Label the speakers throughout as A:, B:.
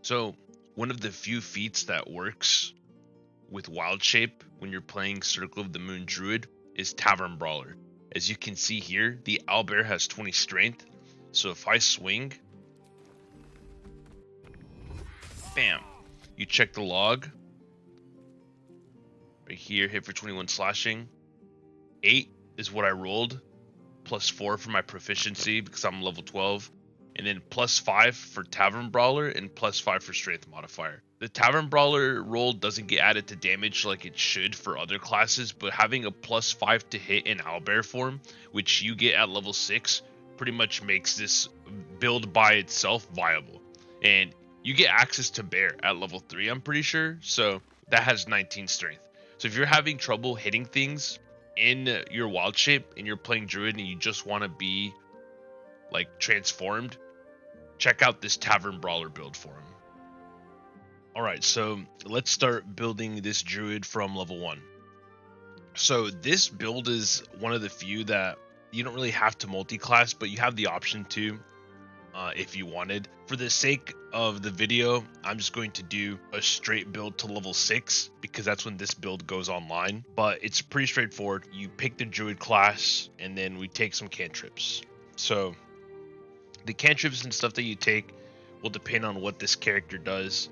A: So one of the few feats that works with WILDSHAPE when you're playing Circle of the Moon Druid is Tavern Brawler. As you can see here, the owlbear has 20 strength, so if I swing, bam, you check the log, right here, hit for 21 slashing, 8 is what I rolled, plus 4 for my proficiency because I'm level 12, and then plus 5 for Tavern Brawler and plus 5 for Strength modifier. The Tavern Brawler roll doesn't get added to damage like it should for other classes, but having a plus 5 to hit in owlbear form, which you get at level 6, pretty much makes this build by itself viable. And you get access to bear at level 3, I'm pretty sure, so that has 19 strength. So if you're having trouble hitting things in your WILDSHAPE and you're playing Druid and you just want to be like transformed, check out this Tavern Brawler build for him. Alright, so let's start building this Druid from level 1. So this build is one of the few that you don't really have to multi-class, but you have the option to if you wanted. For the sake of the video, I'm just going to do a straight build to level 6 because that's when this build goes online. But it's pretty straightforward. You pick the Druid class and then we take some cantrips. So the cantrips and stuff that you take will depend on what this character does.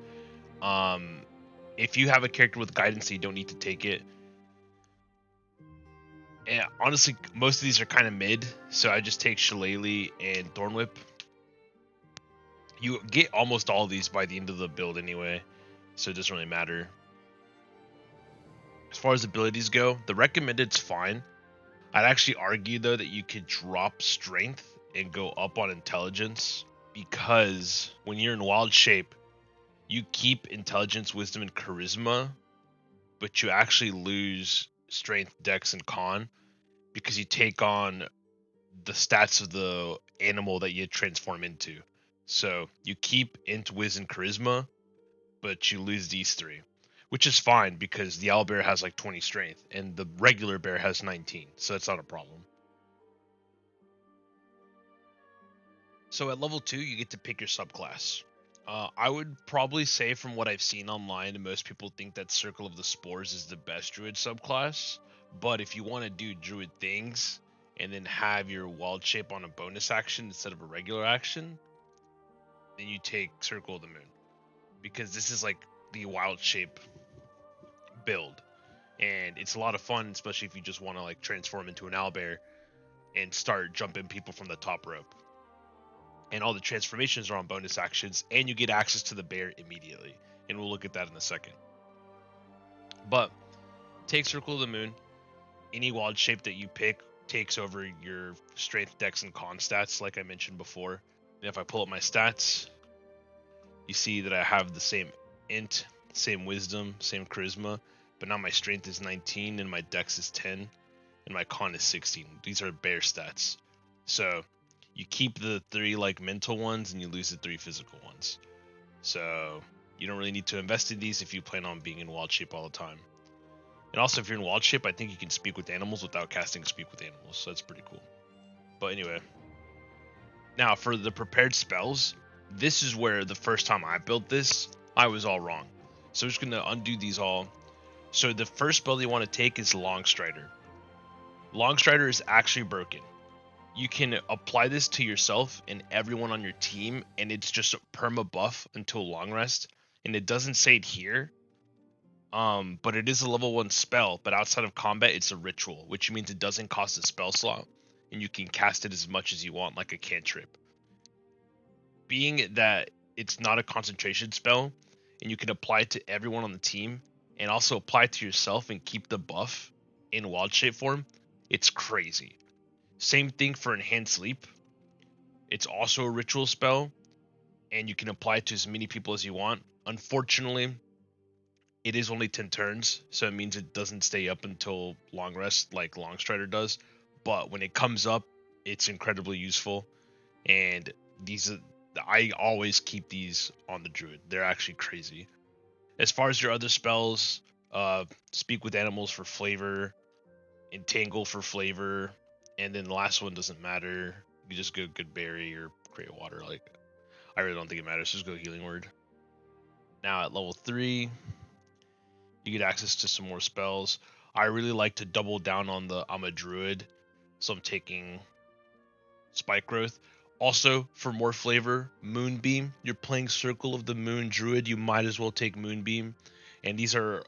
A: If you have a character with guidance, you don't need to take it. And honestly, most of these are kind of mid, so I just take Shillelagh and Thornwhip. You get almost all of these by the end of the build anyway, so it doesn't really matter. As far as abilities go, the recommended's fine. I'd actually argue though that you could drop strength and go up on intelligence, because when you're in WILDSHAPE, you keep intelligence, wisdom, and charisma, but you actually lose strength, dex, and con because you take on the stats of the animal that you transform into. So you keep int, wiz, and charisma, but you lose these 3, which is fine because the owlbear has like 20 strength and the regular bear has 19, so it's not a problem. So at level 2, you get to pick your subclass. I would probably say from what I've seen online, most people think that Circle of the Spores is the best Druid subclass. But if you want to do Druid things and then have your WILDSHAPE on a bonus action instead of a regular action, then you take Circle of the Moon. Because this is like the WILDSHAPE build. And it's a lot of fun, especially if you just want to like transform into an owlbear and start jumping people from the top rope. And all the transformations are on bonus actions, and you get access to the bear immediately. And we'll look at that in a second. But take Circle of the Moon. Any WILDSHAPE that you pick takes over your strength, dex, and con stats, like I mentioned before. And if I pull up my stats, you see that I have the same int, same wisdom, same charisma, but now my strength is 19 and my dex is 10 and my con is 16. These are bear stats. So you keep the 3 like mental ones and you lose the 3 physical ones. So you don't really need to invest in these if you plan on being in WILDSHAPE all the time. And also if you're in WILDSHAPE, I think you can speak with animals without casting Speak with Animals, so that's pretty cool. But anyway, now for the prepared spells, this is where the first time I built this, I was all wrong. So I'm just going to undo these all. So the first spell you want to take is Longstrider. Longstrider is actually broken. You can apply this to yourself and everyone on your team, and it's just a perma buff until long rest. And it doesn't say it here, but it is a level 1 spell, but outside of combat, it's a ritual, which means it doesn't cost a spell slot, and you can cast it as much as you want, like a cantrip. Being that it's not a concentration spell, and you can apply it to everyone on the team, and also apply it to yourself and keep the buff in WILDSHAPE form, it's crazy. Same thing for Enhanced Sleep. It's also a ritual spell, and you can apply it to as many people as you want. Unfortunately, it is only 10 turns, so it means it doesn't stay up until long rest like Longstrider does. But when it comes up, it's incredibly useful, and I always keep these on the Druid. They're actually crazy. As far as your other spells, Speak with Animals for flavor, Entangle for flavor, and then the last one doesn't matter. You just go Good Berry or Create Water. Like, I really don't think it matters. Just go Healing Word. Now at level 3, you get access to some more spells. I really like to double down on the I'm a druid, so I'm taking Spike Growth. Also, for more flavor, Moonbeam. You're playing Circle of the Moon Druid, you might as well take Moonbeam. And these are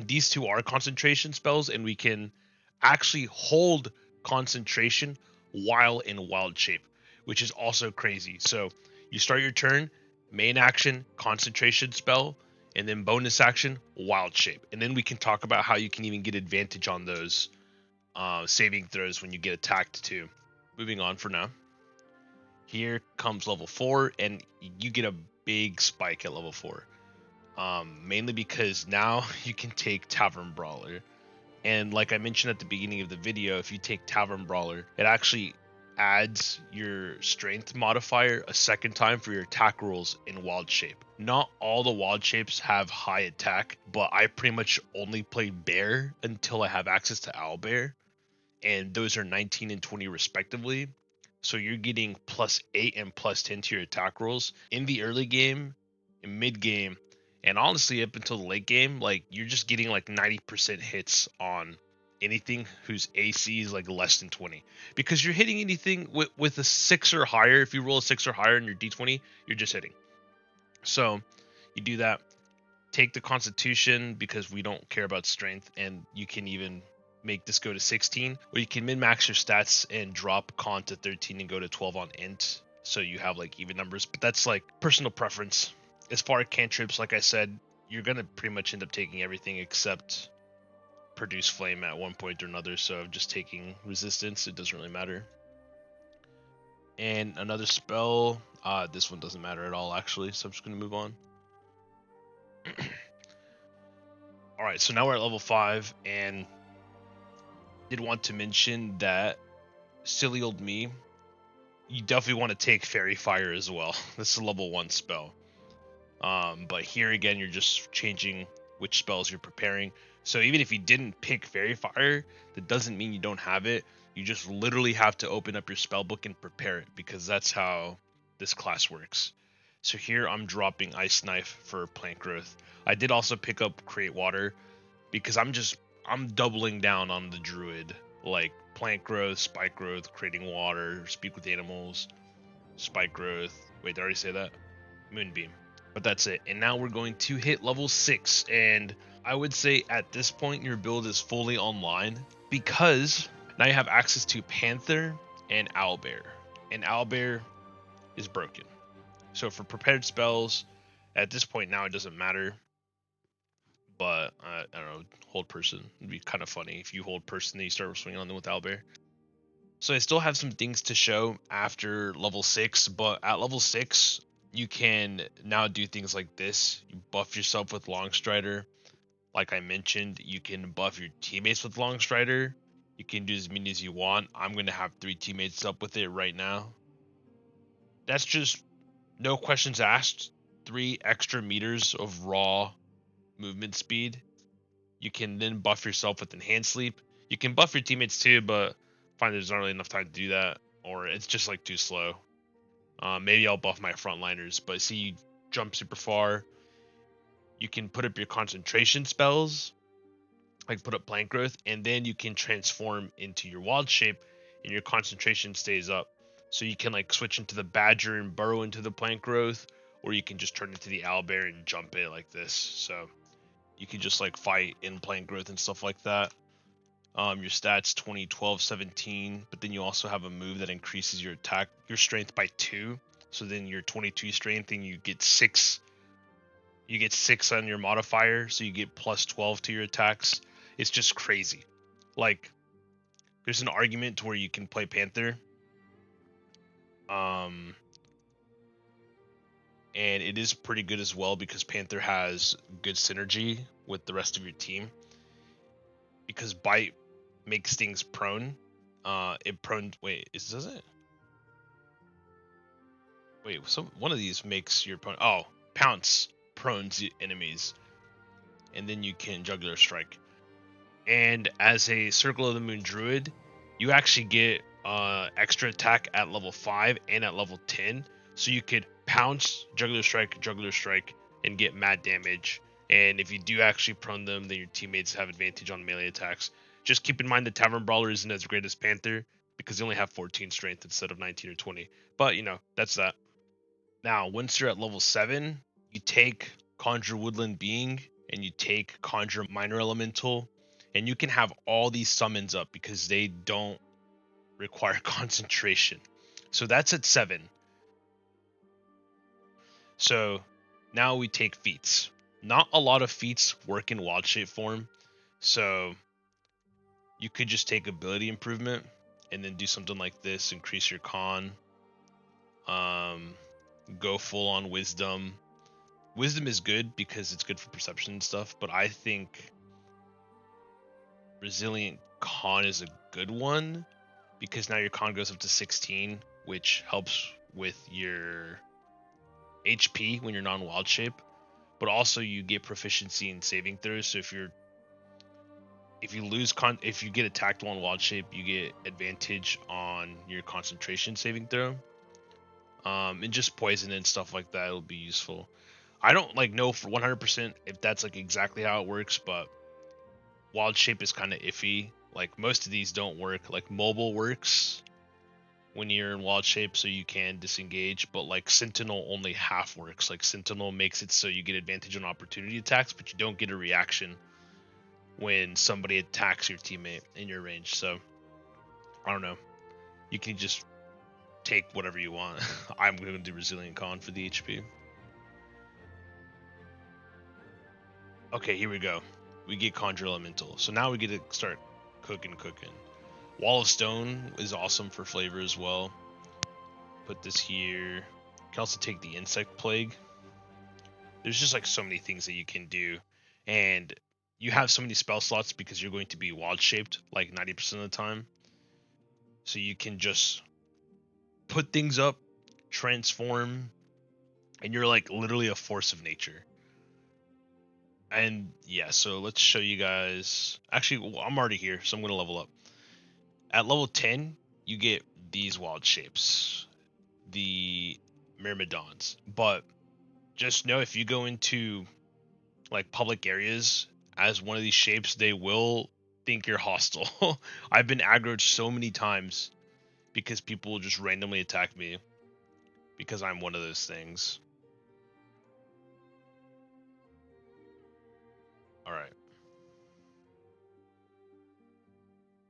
A: these two are concentration spells, and we can actually hold concentration while in Wild Shape, which is also crazy. So you start your turn, main action, concentration spell, and then bonus action, Wild Shape. And then we can talk about how you can even get advantage on those saving throws when you get attacked too. Moving on for now. Here comes level 4, and you get a big spike at level 4. Mainly because now you can take Tavern Brawler. And like I mentioned at the beginning of the video, if you take Tavern Brawler, it actually adds your strength modifier a second time for your attack rolls in Wild Shape. Not all the Wild Shapes have high attack, but I pretty much only play Bear until I have access to Owlbear, and those are 19 and 20 respectively. So you're getting +8 and +10 to your attack rolls in the early game, in mid game, and honestly up until the late game. Like, you're just getting like 90% hits on anything whose AC is like less than 20, because you're hitting anything with a 6 or higher. If you roll a 6 or higher in your D20, you're just hitting. So you do that. Take the Constitution because we don't care about strength, and you can even make this go to 16, or you can min-max your stats and drop con to 13 and go to 12 on int, so you have like even numbers. But that's like personal preference. As far as cantrips, like I said, you're gonna pretty much end up taking everything except produce flame at one point or another, so just taking resistance, it doesn't really matter. And another spell, this one doesn't matter at all actually, so I'm just gonna move on. Alright, so now we're at level 5, and did want to mention that silly old me, you definitely want to take Fairy Fire as well. This is a level 1 spell. But here again, you're just changing which spells you're preparing. So even if you didn't pick Fairy Fire, that doesn't mean you don't have it. You just literally have to open up your spellbook and prepare it, because that's how this class works. So here I'm dropping Ice Knife for plant growth. I did also pick up Create Water because I'm doubling down on the druid, like plant growth, spike growth, creating water, speak with animals, spike growth. Wait, did I already say that? Moonbeam. But that's it. And now we're going to hit level 6, and I would say at this point your build is fully online, because now you have access to Panther and Owlbear. And Owlbear is broken. So for prepared spells, at this point now it doesn't matter. But I don't know, hold person would be kind of funny if you hold person, then you start swinging on them with Owlbear. So I still have some things to show after level 6, but at level 6, you can now do things like this. You buff yourself with Longstrider. Like I mentioned, you can buff your teammates with Longstrider. You can do as many as you want. I'm going to have 3 teammates up with it right now. That's just no questions asked. 3 extra meters of raw movement speed. You can then buff yourself with Enhanced Sleep. You can buff your teammates too, but I find there's not really enough time to do that, or it's just like too slow. Maybe I'll buff my frontliners, but see, you jump super far. You can put up your concentration spells, like put up plant growth, and then you can transform into your wild shape, and your concentration stays up. So you can like switch into the badger and burrow into the plant growth, or you can just turn into the owlbear and jump it like this. So you can just like fight in plant growth and stuff like that. Your stats 20, 12, 17, but then you also have a move that increases your attack, your strength by 2. So then your 22 strength, and you get 6. You get 6 on your modifier, so you get plus 12 to your attacks. It's just crazy. Like, there's an argument to where you can play Panther. And it is pretty good as well, because Panther has good synergy with the rest of your team. Because Bite makes things prone. Does it? Wait, one of these makes your opponent. Oh, Pounce prones the enemies. And then you can Jugular Strike. And as a Circle of the Moon Druid, you actually get extra attack at level 5 and at level 10. So you could Pounce, Jugular Strike, and get mad damage. And if you do actually prone them, then your teammates have advantage on melee attacks. Just keep in mind the Tavern Brawler isn't as great as Panther because they only have 14 strength instead of 19 or 20. But, you know, that's that. Now, once you're at level 7, you take Conjure Woodland Being and you take Conjure Minor Elemental, and you can have all these summons up because they don't require concentration. So that's at 7. So now we take feats. Not a lot of feats work in wild shape form, so you could just take ability improvement and then do something like this, increase your con, go full on wisdom. Wisdom is good because it's good for perception and stuff, but I think resilient con is a good one because now your con goes up to 16, which helps with your HP when you're non-wild shape, but also you get proficiency in saving throws. So if you get attacked while in wild shape, you get advantage on your concentration saving throw. And just poison and stuff like that will be useful. I don't know for 100% if that's exactly how it works, but wild shape is kind of iffy. Most of these don't work. Mobile works when you're in wild shape, so you can disengage, but Sentinel only half works. Sentinel makes it so you get advantage on opportunity attacks, but you don't get a reaction when somebody attacks your teammate in your range. So I don't know. You can just take whatever you want. I'm going to do Resilient Con for the HP. Okay, here we go. We get Conjure Elemental. So now we get to start cooking. Wall of Stone is awesome for flavor as well. Put this here. You can also take the Insect Plague. There's just so many things that you can do. And you have so many spell slots because you're going to be wild shaped 90% of the time. So you can just put things up, transform, and you're literally a force of nature. And yeah, so let's show you guys. Actually, well, I'm already here, so I'm going to level up. At level 10, you get these wild shapes, the Myrmidons. But just know if you go into public areas as one of these shapes, they will think you're hostile. I've been aggroed so many times because people will just randomly attack me because I'm one of those things. All right.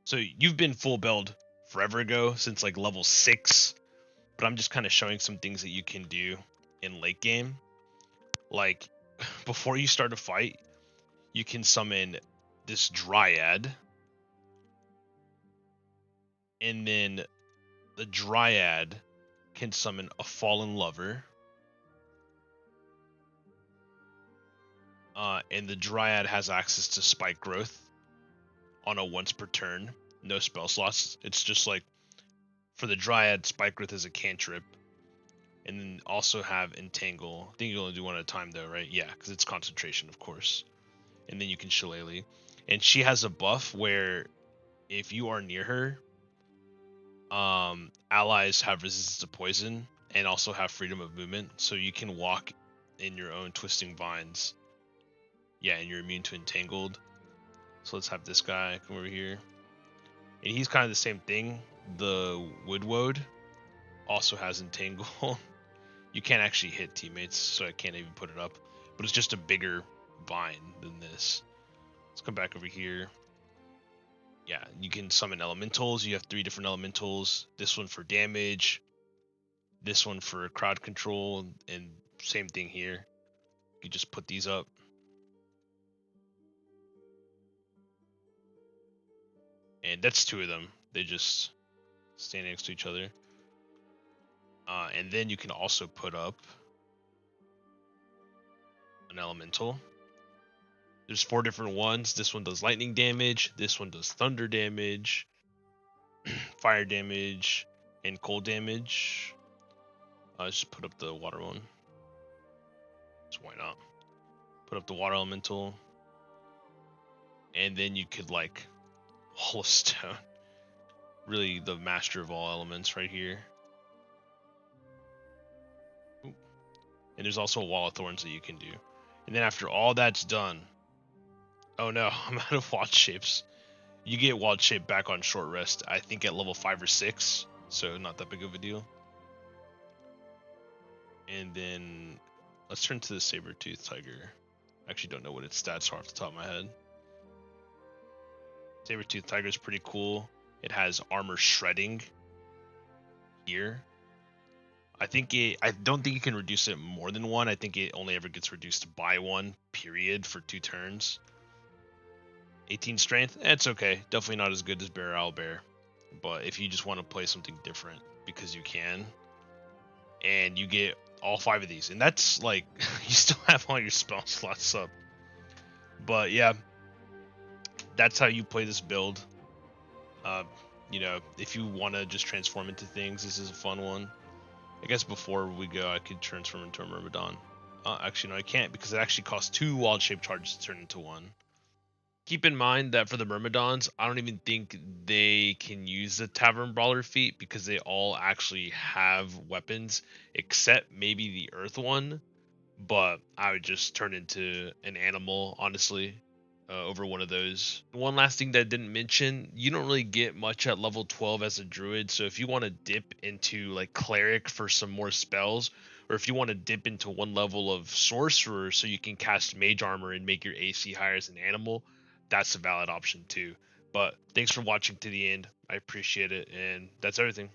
A: So you've been full build forever ago, since level 6, but I'm just kind of showing some things that you can do in late game. Before you start a fight, you can summon this Dryad, and then the Dryad can summon a Fallen Lover, and the Dryad has access to Spike Growth on a once per turn, no spell slots. It's just for the Dryad, Spike Growth is a cantrip, and then also have Entangle. I think you only do one at a time though, right? Yeah, because it's concentration, of course. And then you can Shillelagh. And she has a buff where if you are near her, allies have resistance to poison and also have freedom of movement, so you can walk in your own twisting vines. Yeah, and you're immune to Entangled. So let's have this guy come over here. And he's kind of the same thing. The Woodwode also has Entangle. You can't actually hit teammates, so I can't even put it up. But it's just a bigger vine than this. Let's come back over here. Yeah, you can summon elementals. You have 3 different elementals. This one for damage. This one for crowd control. And same thing here. You just put these up. And that's 2 of them. They just stand next to each other. And then you can also put up an elemental. There's 4 different ones. This one does lightning damage. This one does thunder damage, fire damage, and cold damage. Just put up the water one. So why not? Put up the water elemental. And then you could Hall of Stone. Really the master of all elements right here. Ooh. And there's also a Wall of Thorns that you can do. And then after all that's done, oh no, I'm out of wild shapes. You get wild shape back on short rest, I think at level 5 or 6, so not that big of a deal. And then let's turn to the saber-tooth tiger. I actually don't know what its stats are off the top of my head. Saber-tooth tiger is pretty cool. It has armor shredding here. I don't think you can reduce it more than one. I think it only ever gets reduced by one, period, for 2 turns. 18 strength, it's okay. Definitely not as good as Bear Owlbear. But if you just want to play something different, because you can, and you get all 5 of these, and that's like, you still have all your spell slots up. But yeah, that's how you play this build. You know, if you want to just transform into things, this is a fun one. I guess before we go, I could transform into a Myrmidon. Actually, no, I can't because it actually costs 2 wild shape charges to turn into one. Keep in mind that for the Myrmidons, I don't even think they can use the Tavern Brawler feat because they all actually have weapons, except maybe the Earth one. But I would just turn into an animal, honestly, over one of those. One last thing that I didn't mention, you don't really get much at level 12 as a druid, so if you want to dip into like cleric for some more spells, or if you want to dip into one level of sorcerer so you can cast mage armor and make your AC higher as an animal, that's a valid option too. But thanks for watching to the end. I appreciate it, and that's everything.